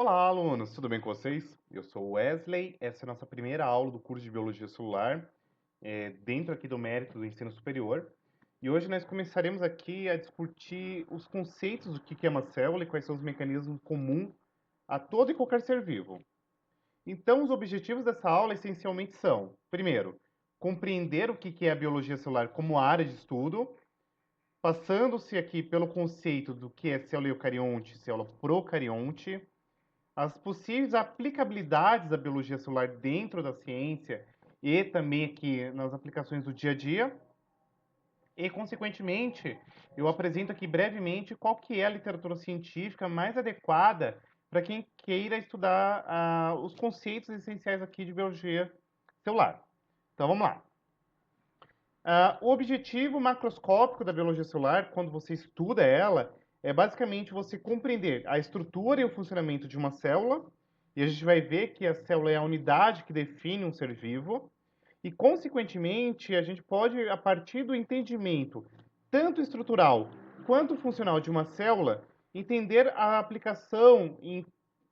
Olá, alunos, tudo bem com vocês? Eu sou o Wesley, essa é a nossa primeira aula do curso de Biologia Celular, dentro aqui do mérito do ensino superior. E hoje nós começaremos aqui a discutir os conceitos do que é uma célula e quais são os mecanismos comuns a todo e qualquer ser vivo. Então, os objetivos dessa aula essencialmente são, primeiro, compreender o que é a biologia celular como área de estudo, passando-se aqui pelo conceito do que é célula eucarionte e célula procarionte, as possíveis aplicabilidades da biologia celular dentro da ciência e também aqui nas aplicações do dia a dia. E, consequentemente, eu apresento aqui brevemente qual que é a literatura científica mais adequada para quem queira estudar os conceitos essenciais aqui de biologia celular. Então, vamos lá. O objetivo macroscópico da biologia celular, quando você estuda ela, é basicamente você compreender a estrutura e o funcionamento de uma célula, e a gente vai ver que a célula é a unidade que define um ser vivo, e, consequentemente, a gente pode, a partir do entendimento tanto estrutural quanto funcional de uma célula, entender a aplicação em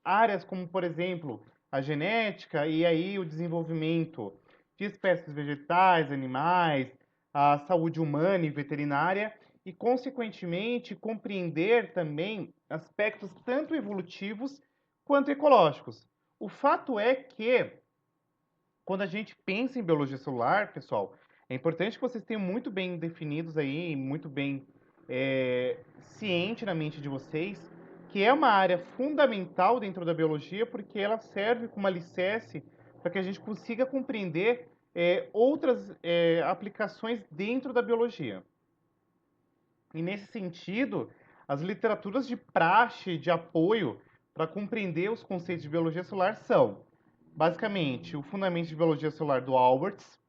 áreas como, por exemplo, a genética e aí o desenvolvimento de espécies vegetais, animais, a saúde humana e veterinária e, consequentemente, compreender também aspectos tanto evolutivos quanto ecológicos. O fato é que, quando a gente pensa em biologia celular, pessoal, é importante que vocês tenham muito bem definidos aí, muito bem ciente na mente de vocês, que é uma área fundamental dentro da biologia, porque ela serve como alicerce para que a gente consiga compreender outras aplicações dentro da biologia. E nesse sentido, as literaturas de praxe, de apoio para compreender os conceitos de biologia celular são, basicamente, o Fundamentos de Biologia Celular do Alberts,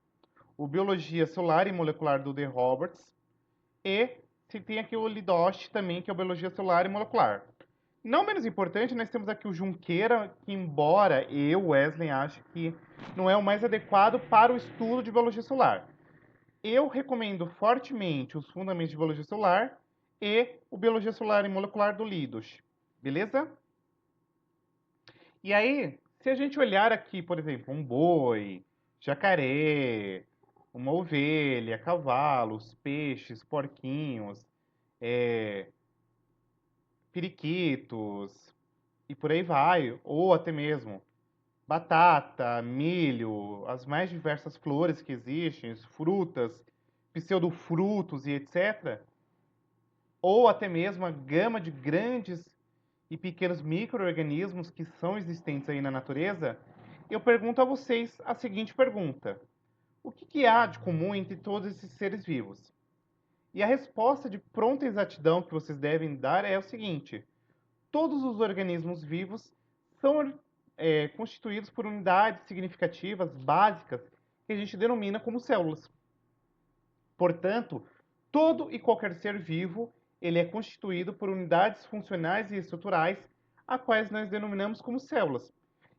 o Biologia Celular e Molecular do De Roberts, e se tem aqui o Lidost também, que é o Biologia Celular e Molecular. Não menos importante, nós temos aqui o Junqueira, que embora eu, Wesley, ache que não é o mais adequado para o estudo de biologia celular. Eu recomendo fortemente os Fundamentos de Biologia Celular e o Biologia Celular e Molecular do Lidos. Beleza? E aí, se a gente olhar aqui, por exemplo, um boi, jacaré, uma ovelha, cavalos, peixes, porquinhos, periquitos e por aí vai, ou até mesmo batata, milho, as mais diversas flores que existem, frutas, pseudofrutos e etc., ou até mesmo a gama de grandes e pequenos micro-organismos que são existentes aí na natureza, eu pergunto a vocês a seguinte pergunta: o que há de comum entre todos esses seres vivos? E a resposta de pronta exatidão que vocês devem dar é o seguinte: todos os organismos vivos são constituídos por unidades significativas básicas que a gente denomina como células. Portanto, todo e qualquer ser vivo ele é constituído por unidades funcionais e estruturais, a quais nós denominamos como células.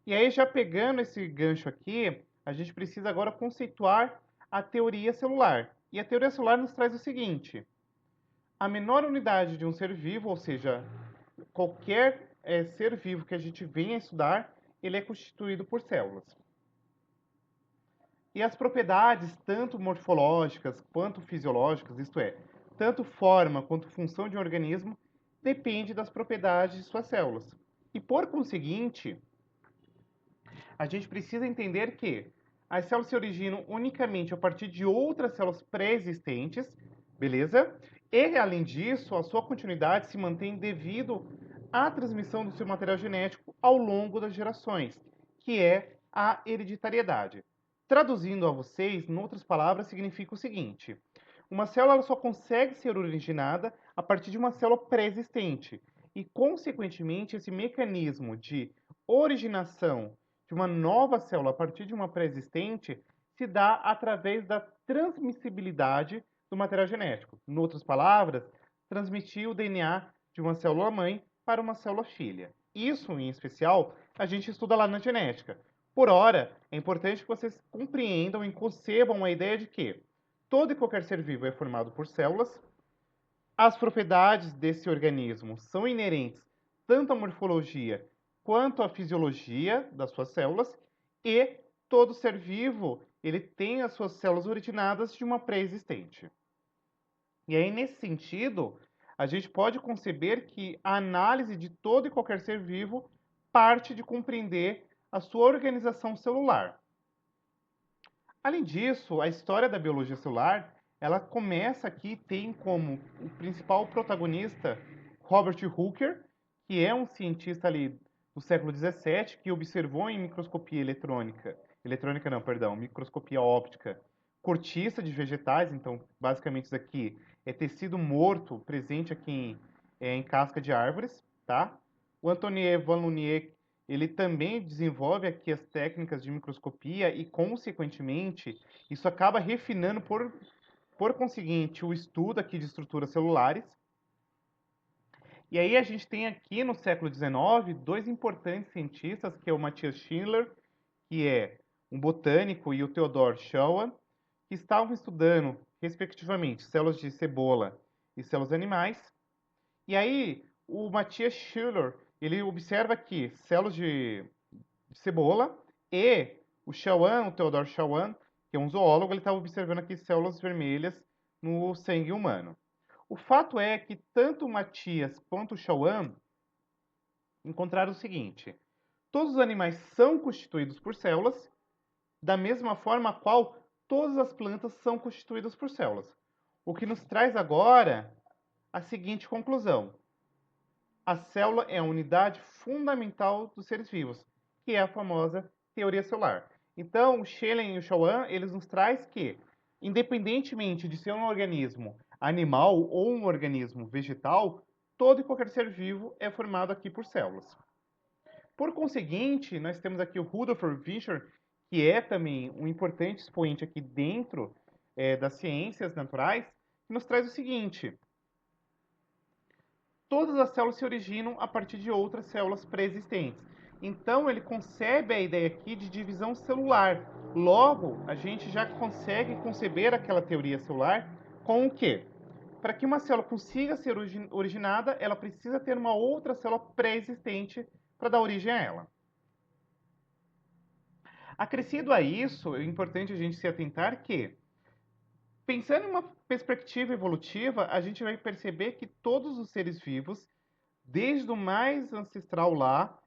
E aí, já pegando esse gancho aqui, a gente precisa agora conceituar a teoria celular. E a teoria celular nos traz o seguinte: a menor unidade de um ser vivo, ou seja, qualquer ser vivo que a gente venha estudar, ele é constituído por células. E as propriedades, tanto morfológicas quanto fisiológicas, isto é, tanto forma quanto função de um organismo, depende das propriedades de suas células. E por conseguinte, a gente precisa entender que as células se originam unicamente a partir de outras células pré-existentes, beleza? E, além disso, a sua continuidade se mantém devido à transmissão do seu material genético ao longo das gerações, que é a hereditariedade. Traduzindo a vocês, em outras palavras, significa o seguinte: uma célula só consegue ser originada a partir de uma célula pré-existente, e, consequentemente, esse mecanismo de originação de uma nova célula a partir de uma pré-existente se dá através da transmissibilidade do material genético. Em outras palavras, transmitir o DNA de uma célula-mãe para uma célula filha. Isso, em especial, a gente estuda lá na genética. Por ora, é importante que vocês compreendam e concebam a ideia de que todo e qualquer ser vivo é formado por células. As propriedades desse organismo são inerentes tanto à morfologia quanto à fisiologia das suas células, e todo ser vivo ele tem as suas células originadas de uma pré-existente. E aí, nesse sentido, a gente pode conceber que a análise de todo e qualquer ser vivo parte de compreender a sua organização celular. Além disso, a história da biologia celular, ela começa aqui, tem como o principal protagonista Robert Hooker, que é um cientista ali do século XVII, que observou em microscopia microscopia óptica, cortiça de vegetais. Então, basicamente isso aqui é tecido morto presente aqui em casca de árvores, tá? O Antoine Vanlunier, ele também desenvolve aqui as técnicas de microscopia e, consequentemente, isso acaba refinando, por conseguinte, o estudo aqui de estruturas celulares. E aí a gente tem aqui no século XIX dois importantes cientistas, que é o Matthias Schindler, que é um botânico, e o Theodor Schauer, que estavam estudando, respectivamente, células de cebola e células animais. E aí o Matthias Schindler, ele observa aqui células de cebola, e o Theodor Schauer, que é um zoólogo, ele estava observando aqui células vermelhas no sangue humano. O fato é que tanto o Matias quanto o Schauer encontraram o seguinte: todos os animais são constituídos por células, da mesma forma a qual todas as plantas são constituídas por células. O que nos traz agora a seguinte conclusão: a célula é a unidade fundamental dos seres vivos, que é a famosa teoria celular. Então, o Schelen e o Schauer, eles nos traz que, independentemente de ser um organismo animal ou um organismo vegetal, todo e qualquer ser vivo é formado aqui por células. Por conseguinte, nós temos aqui o Rutherford Fischer, que é também um importante expoente aqui dentro das ciências naturais, que nos traz o seguinte: todas as células se originam a partir de outras células pré-existentes. Então, ele concebe a ideia aqui de divisão celular. Logo, a gente já consegue conceber aquela teoria celular com o quê? Para que uma célula consiga ser originada, ela precisa ter uma outra célula pré-existente para dar origem a ela. Acrescido a isso, é importante a gente se atentar que, pensando em uma perspectiva evolutiva, a gente vai perceber que todos os seres vivos, desde o mais ancestral lá,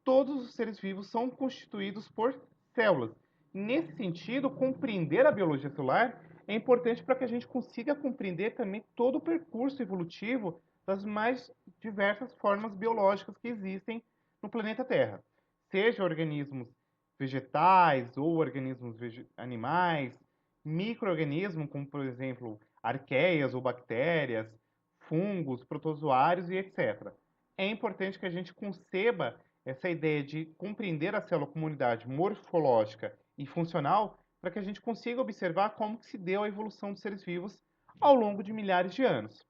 todos os seres vivos são constituídos por células. Nesse sentido, compreender a biologia celular é importante para que a gente consiga compreender também todo o percurso evolutivo das mais diversas formas biológicas que existem no planeta Terra. Seja organismos vegetais ou organismos animais, micro-organismos, como por exemplo arqueias ou bactérias, fungos, protozoários e etc. É importante que a gente conceba essa ideia de compreender a célula como unidade morfológica e funcional para que a gente consiga observar como que se deu a evolução dos seres vivos ao longo de milhares de anos.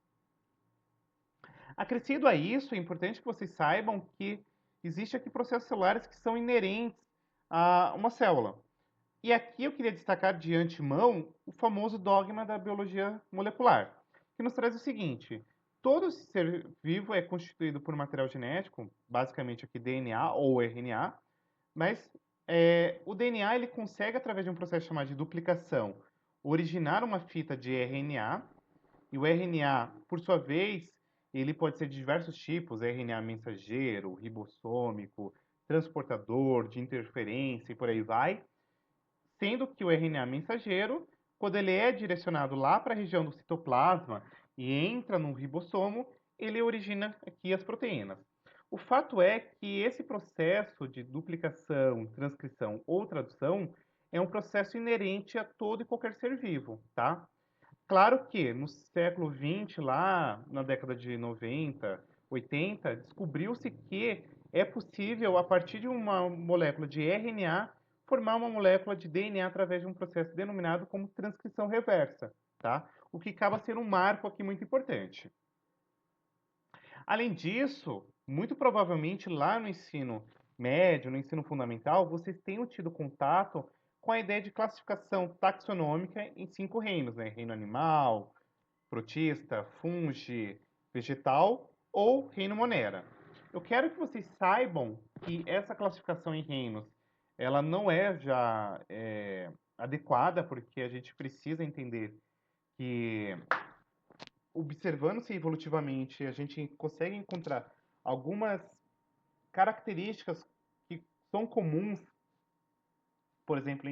Acrescido a isso, é importante que vocês saibam que existem aqui processos celulares que são inerentes a uma célula. E aqui eu queria destacar de antemão o famoso dogma da biologia molecular, que nos traz o seguinte: todo ser vivo é constituído por material genético, basicamente aqui DNA ou RNA, mas o DNA ele consegue, através de um processo chamado de duplicação, originar uma fita de RNA, e o RNA, por sua vez, ele pode ser de diversos tipos: RNA mensageiro, ribossômico, transportador, de interferência e por aí vai. Sendo que o RNA mensageiro, quando ele é direcionado lá para a região do citoplasma e entra no ribossomo, ele origina aqui as proteínas. O fato é que esse processo de duplicação, transcrição ou tradução é um processo inerente a todo e qualquer ser vivo, tá? Claro que no século XX, lá na década de 90, 80, descobriu-se que é possível, a partir de uma molécula de RNA, formar uma molécula de DNA através de um processo denominado como transcrição reversa, tá? O que acaba sendo um marco aqui muito importante. Além disso, muito provavelmente lá no ensino médio, no ensino fundamental, vocês tenham tido contato com a ideia de classificação taxonômica em 5 reinos, né? Reino animal, protista, fungi, vegetal ou reino monera. Eu quero que vocês saibam que essa classificação em reinos, ela não é já adequada, porque a gente precisa entender que, observando-se evolutivamente, a gente consegue encontrar algumas características que são comuns, por exemplo,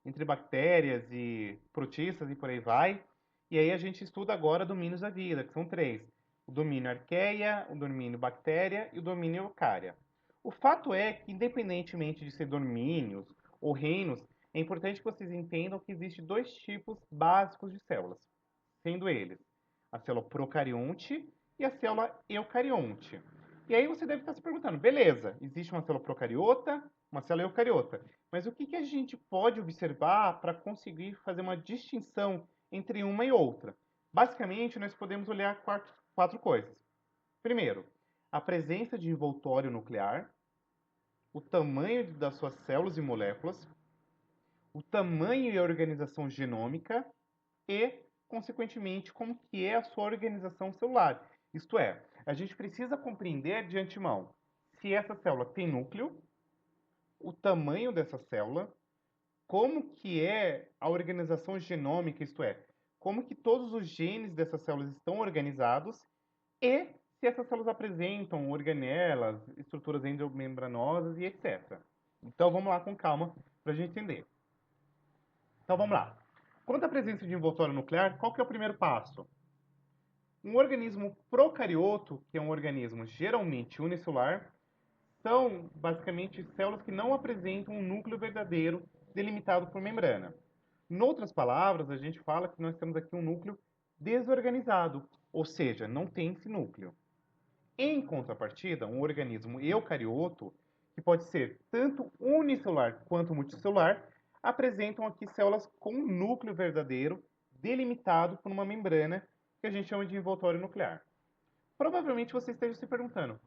entre bactérias e protistas e por aí vai. E aí a gente estuda agora domínios da vida, que são três: o domínio arqueia, o domínio bactéria e o domínio eucária. O fato é que, independentemente de ser domínios ou reinos, é importante que vocês entendam que existem dois tipos básicos de células, sendo eles a célula procarionte e a célula eucarionte. E aí você deve estar se perguntando, beleza, existe uma célula procariota, uma célula eucariota, mas o que, que a gente pode observar para conseguir fazer uma distinção entre uma e outra? Basicamente, nós podemos olhar quatro coisas. Primeiro, a presença de envoltório nuclear, o tamanho das suas células e moléculas, o tamanho e a organização genômica e, consequentemente, como que é a sua organização celular. Isto é, a gente precisa compreender de antemão se essa célula tem núcleo, o tamanho dessa célula, como que é a organização genômica, isto é, como que todos os genes dessas células estão organizados e se essas células apresentam organelas, estruturas endomembranosas e etc. Então vamos lá com calma para a gente entender. Então vamos lá. Quanto à presença de envoltório nuclear, qual que é o primeiro passo? Um organismo procarioto, que é um organismo geralmente unicelular, são basicamente células que não apresentam um núcleo verdadeiro delimitado por membrana. Em outras palavras, a gente fala que nós temos aqui um núcleo desorganizado, ou seja, não tem esse núcleo. Em contrapartida, um organismo eucarioto, que pode ser tanto unicelular quanto multicelular, apresentam aqui células com um núcleo verdadeiro delimitado por uma membrana que a gente chama de envoltório nuclear. Provavelmente você esteja se perguntando,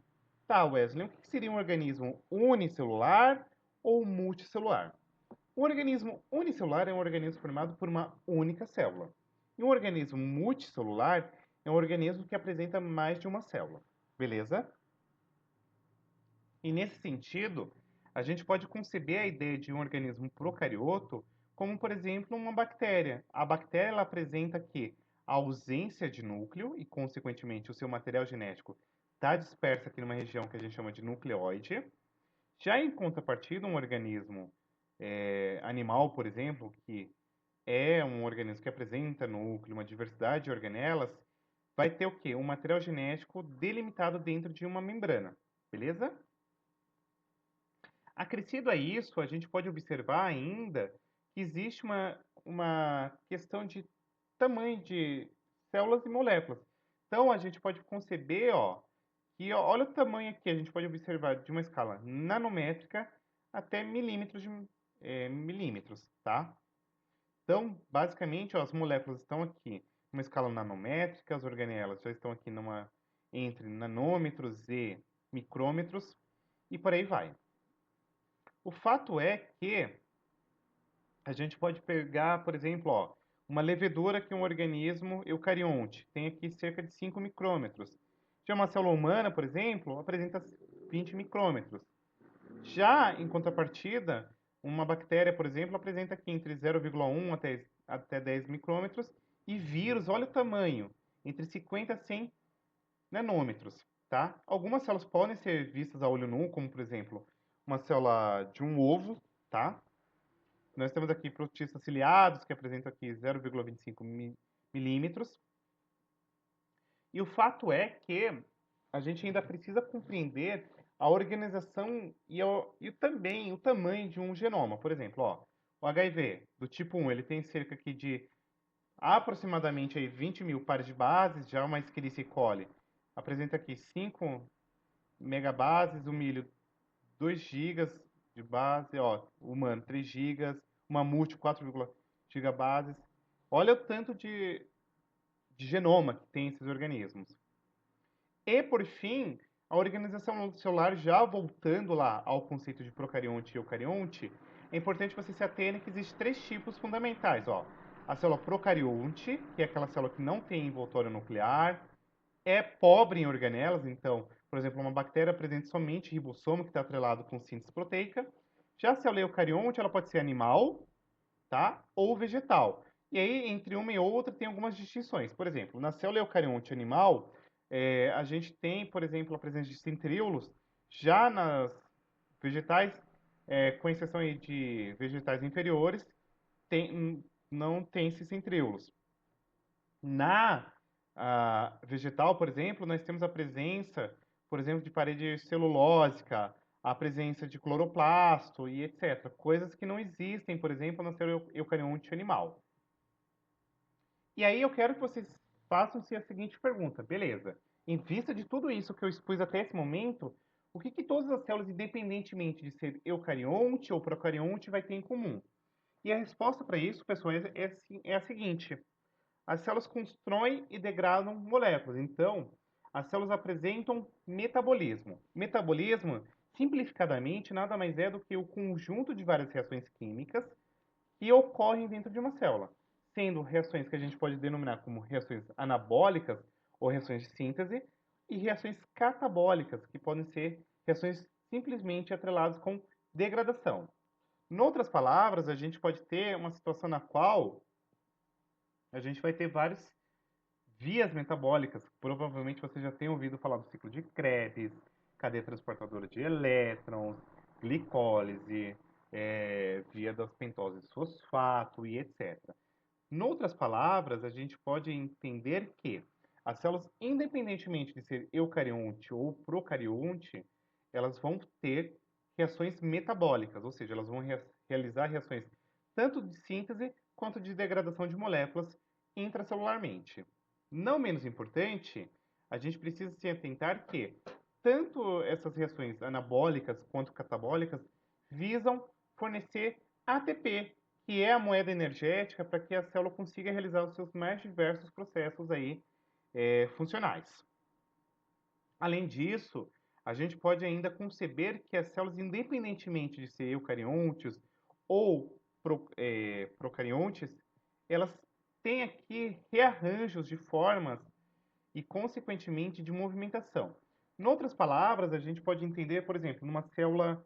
tá, Wesley, o que seria um organismo unicelular ou multicelular? Um organismo unicelular é um organismo formado por uma única célula. E um organismo multicelular é um organismo que apresenta mais de uma célula. Beleza? E nesse sentido, a gente pode conceber a ideia de um organismo procarioto como, por exemplo, uma bactéria. A bactéria ela apresenta aqui a ausência de núcleo e, consequentemente, o seu material genético está disperso aqui numa região que a gente chama de nucleóide. Já em contrapartida, um organismo animal, por exemplo, que é um organismo que apresenta núcleo, uma diversidade de organelas, vai ter o quê? Um material genético delimitado dentro de uma membrana, beleza? Acrescido a isso, a gente pode observar ainda que existe uma questão de tamanho de células e moléculas. Então, a gente pode conceber, ó, que ó, olha o tamanho aqui, a gente pode observar de uma escala nanométrica até milímetros, tá? Então, basicamente, ó, as moléculas estão aqui numa escala nanométrica, as organelas já estão aqui entre nanômetros e micrômetros, e por aí vai. O fato é que a gente pode pegar, por exemplo, ó, uma levedura que é um organismo eucarionte, tem aqui cerca de 5 micrômetros. Já uma célula humana, por exemplo, apresenta 20 micrômetros. Já, em contrapartida, uma bactéria, por exemplo, apresenta aqui entre 0,1 até 10 micrômetros, e vírus, olha o tamanho, entre 50 a 100 nanômetros, tá? Algumas células podem ser vistas a olho nu, como, por exemplo, uma célula de um ovo, tá? Nós temos aqui protistas ciliados, que apresentam aqui 0,25 milímetros. E o fato é que a gente ainda precisa compreender a organização e também o tamanho de um genoma. Por exemplo, ó, o HIV do tipo 1, ele tem cerca aqui de aproximadamente aí 20 mil pares de bases, já uma Escherichia coli apresenta aqui 5 megabases, o milho 2 gigas de base, ó, humano 3 gigas, uma multi 4, gigabases. Olha o tanto de genoma que tem esses organismos. E, por fim, a organização celular, já voltando lá ao conceito de procarionte e eucarionte, é importante você se ater que existem três tipos fundamentais. Ó. A célula procarionte, que é aquela célula que não tem envoltório nuclear, é pobre em organelas, então por exemplo, uma bactéria apresenta somente ribossomo, que está atrelado com síntese proteica. Já a célula eucarionte, ela pode ser animal, tá? Ou vegetal. E aí, entre uma e outra, tem algumas distinções. Por exemplo, na célula eucarionte animal, a gente tem, por exemplo, a presença de centríolos. Já nas vegetais, com exceção aí de vegetais inferiores, não tem esses centríolos. Na vegetal, por exemplo, nós temos a presença, por exemplo, de parede celulósica, a presença de cloroplasto e etc. Coisas que não existem, por exemplo, na célula eucarionte animal. E aí eu quero que vocês façam-se a seguinte pergunta. Beleza, em vista de tudo isso que eu expus até esse momento, o que todas as células, independentemente de ser eucarionte ou procarionte, vai ter em comum? E a resposta para isso, pessoal, é a seguinte. As células constroem e degradam moléculas. Então, as células apresentam metabolismo. Metabolismo, simplificadamente, nada mais é do que o conjunto de várias reações químicas que ocorrem dentro de uma célula, sendo reações que a gente pode denominar como reações anabólicas ou reações de síntese e reações catabólicas, que podem ser reações simplesmente atreladas com degradação. Em outras palavras, a gente pode ter uma situação na qual a gente vai ter várias vias metabólicas. Provavelmente você já tem ouvido falar do ciclo de Krebs, cadeia transportadora de elétrons, glicólise, via das pentoses fosfato e etc. Em outras palavras, a gente pode entender que as células, independentemente de ser eucarionte ou procarionte, elas vão ter reações metabólicas, ou seja, elas vão realizar reações tanto de síntese quanto de degradação de moléculas intracelularmente. Não menos importante, a gente precisa se atentar que tanto essas reações anabólicas quanto catabólicas visam fornecer ATP, que é a moeda energética para que a célula consiga realizar os seus mais diversos processos aí, funcionais. Além disso, a gente pode ainda conceber que as células, independentemente de ser eucariontes ou procariontes, elas têm aqui rearranjos de formas e, consequentemente, de movimentação. Em outras palavras, a gente pode entender, por exemplo, numa célula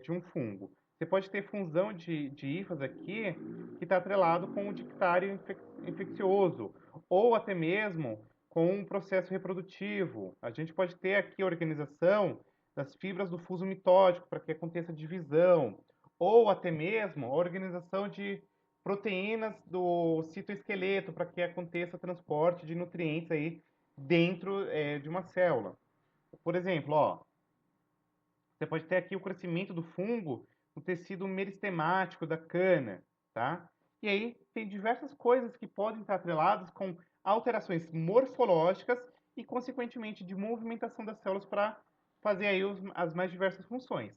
de um fungo. Você pode ter fusão de hifas aqui que está atrelado com o dictário infeccioso, ou até mesmo com um processo reprodutivo. A gente pode ter aqui a organização das fibras do fuso mitótico para que aconteça divisão, ou até mesmo a organização de proteínas do citoesqueleto para que aconteça transporte de nutrientes aí dentro de uma célula. Por exemplo, ó, você pode ter aqui o crescimento do fungo no tecido meristemático da cana, tá? E aí tem diversas coisas que podem estar atreladas com alterações morfológicas e, consequentemente, de movimentação das células para fazer aí as mais diversas funções.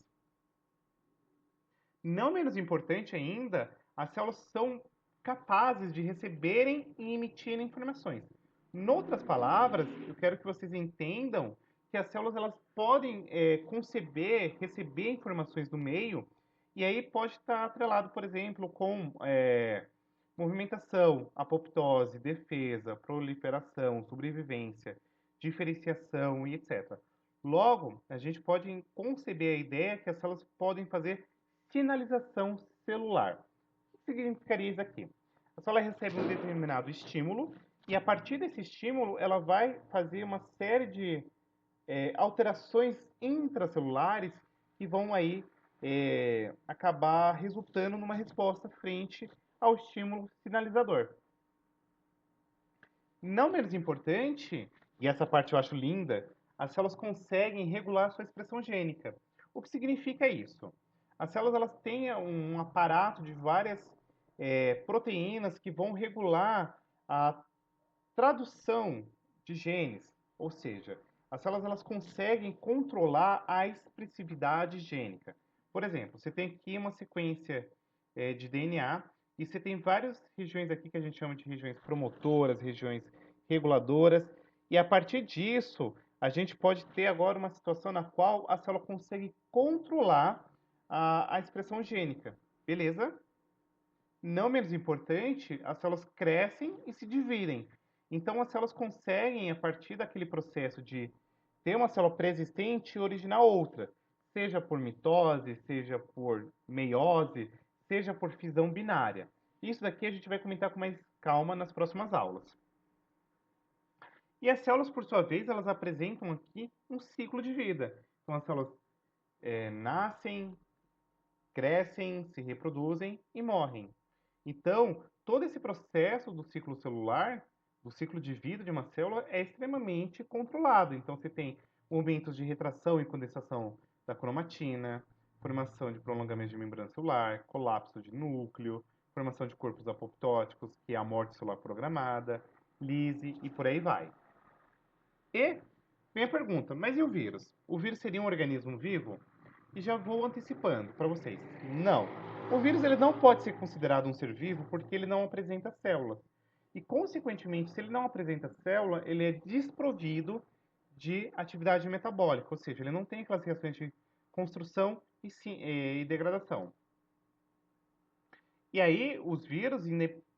Não menos importante ainda, as células são capazes de receberem e emitirem informações. Em outras palavras, eu quero que vocês entendam que as células elas podem conceber, receber informações do meio, e aí pode estar atrelado, por exemplo, com movimentação, apoptose, defesa, proliferação, sobrevivência, diferenciação e etc. Logo, a gente pode conceber a ideia que as células podem fazer sinalização celular. O que significaria isso aqui? A célula recebe um determinado estímulo e, a partir desse estímulo, ela vai fazer uma série de alterações intracelulares que vão aí acabar resultando numa resposta frente ao estímulo sinalizador. Não menos importante, e essa parte eu acho linda, as células conseguem regular sua expressão gênica. O que significa isso? As células elas têm um aparato de várias proteínas que vão regular a tradução de genes, ou seja, as células elas conseguem controlar a expressividade gênica. Por exemplo, você tem aqui uma sequência de DNA e você tem várias regiões aqui que a gente chama de regiões promotoras, regiões reguladoras, e a partir disso, a gente pode ter agora uma situação na qual a célula consegue controlar a expressão gênica. Beleza? Não menos importante, as células crescem e se dividem. Então, as células conseguem, a partir daquele processo de ter uma célula pré-existente e originar outra, seja por mitose, seja por meiose, seja por fissão binária. Isso daqui a gente vai comentar com mais calma nas próximas aulas. E as células, por sua vez, elas apresentam aqui um ciclo de vida. Então, as células nascem, crescem, se reproduzem e morrem. Então, todo esse processo do ciclo celular, do ciclo de vida de uma célula, é extremamente controlado. Então, você tem momentos de retração e condensação da cromatina, formação de prolongamento de membrana celular, colapso de núcleo, formação de corpos apoptóticos, que é a morte celular programada, lise e por aí vai. E vem a pergunta, mas e o vírus? O vírus seria um organismo vivo? E já vou antecipando para vocês. Não. O vírus ele não pode ser considerado um ser vivo porque ele não apresenta células. E, consequentemente, se ele não apresenta célula, ele é desprovido de atividade metabólica, ou seja, ele não tem aquelas reações de construção e degradação. E aí, os vírus,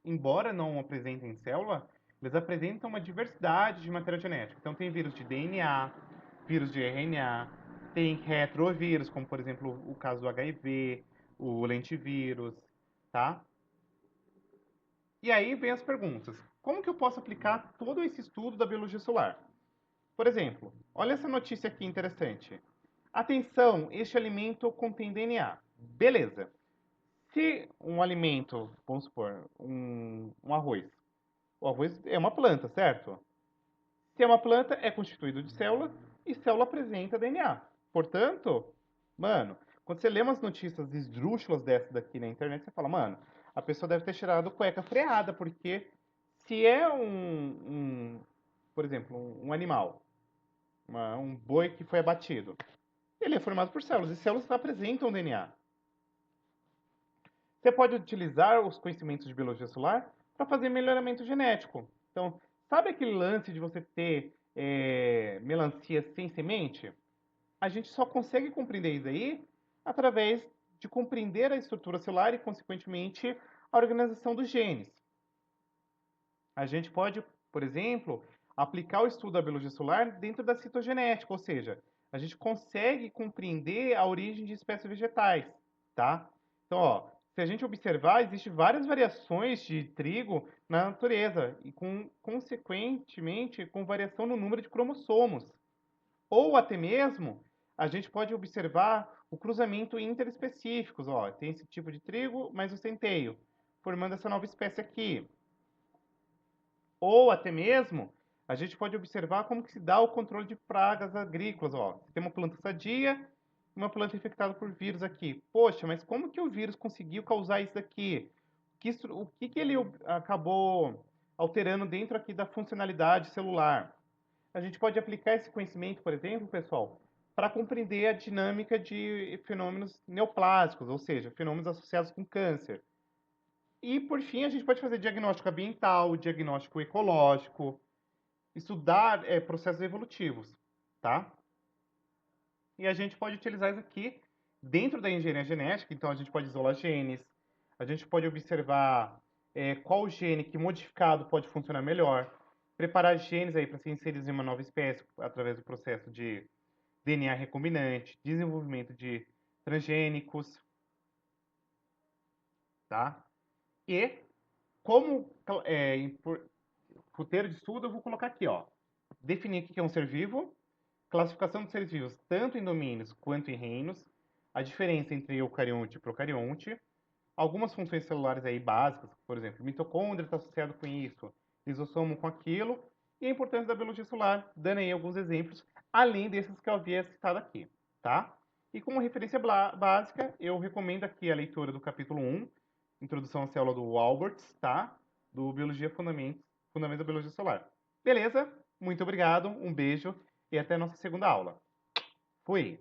embora não apresentem célula, eles apresentam uma diversidade de matéria genética. Então, tem vírus de DNA, vírus de RNA, tem retrovírus, como, por exemplo, o caso do HIV, o lentivírus, tá? E aí vem as perguntas. Como que eu posso aplicar todo esse estudo da biologia celular? Por exemplo, olha essa notícia aqui interessante. Atenção, este alimento contém DNA. Beleza. Se um alimento, vamos supor, um arroz. O arroz é uma planta, certo? Se é uma planta, é constituído de célula e célula apresenta DNA. Portanto, mano, quando você lê umas notícias esdrúxulas dessa daqui na internet, você fala, mano, a pessoa deve ter tirado cueca freada, porque se é por exemplo, um animal, um boi que foi abatido, ele é formado por células, e células apresentam DNA. Você pode utilizar os conhecimentos de biologia celular para fazer melhoramento genético. Então, sabe aquele lance de você ter melancia sem semente? A gente só consegue compreender isso aí através de compreender a estrutura celular e, consequentemente, a organização dos genes. A gente pode, por exemplo, aplicar o estudo da biologia celular dentro da citogenética, ou seja, a gente consegue compreender a origem de espécies vegetais, tá? Então, ó, se a gente observar, existem várias variações de trigo na natureza e, consequentemente, com variação no número de cromossomos. Ou até mesmo, a gente pode observar o cruzamento interespecíficos, ó, tem esse tipo de trigo, mas o centeio, formando essa nova espécie aqui. Ou até mesmo, a gente pode observar como que se dá o controle de pragas agrícolas. Ó. Tem uma planta sadia e uma planta infectada por vírus aqui. Poxa, mas como que o vírus conseguiu causar isso daqui? O que ele acabou alterando dentro aqui da funcionalidade celular? A gente pode aplicar esse conhecimento, por exemplo, pessoal, para compreender a dinâmica de fenômenos neoplásicos, ou seja, fenômenos associados com câncer. E, por fim, a gente pode fazer diagnóstico ambiental, diagnóstico ecológico, estudar processos evolutivos, tá? E a gente pode utilizar isso aqui dentro da engenharia genética, então a gente pode isolar genes, a gente pode observar qual gene que modificado pode funcionar melhor, preparar genes aí para ser inseridos em uma nova espécie através do processo de DNA recombinante, desenvolvimento de transgênicos, tá? E como roteiro de estudo, eu vou colocar aqui, ó. Definir o que é um ser vivo, classificação dos seres vivos tanto em domínios quanto em reinos, a diferença entre eucarionte e procarionte, algumas funções celulares aí básicas, por exemplo, mitocôndria está associado com isso, lisossomo com aquilo, e a importância da biologia celular, dando aí alguns exemplos, além desses que eu havia citado aqui, tá? E como referência básica, eu recomendo aqui a leitura do capítulo 1, Introdução à Célula do Alberts, tá? Do Biologia Fundamentos da Biologia Celular. Beleza? Muito obrigado, um beijo e até a nossa segunda aula. Fui!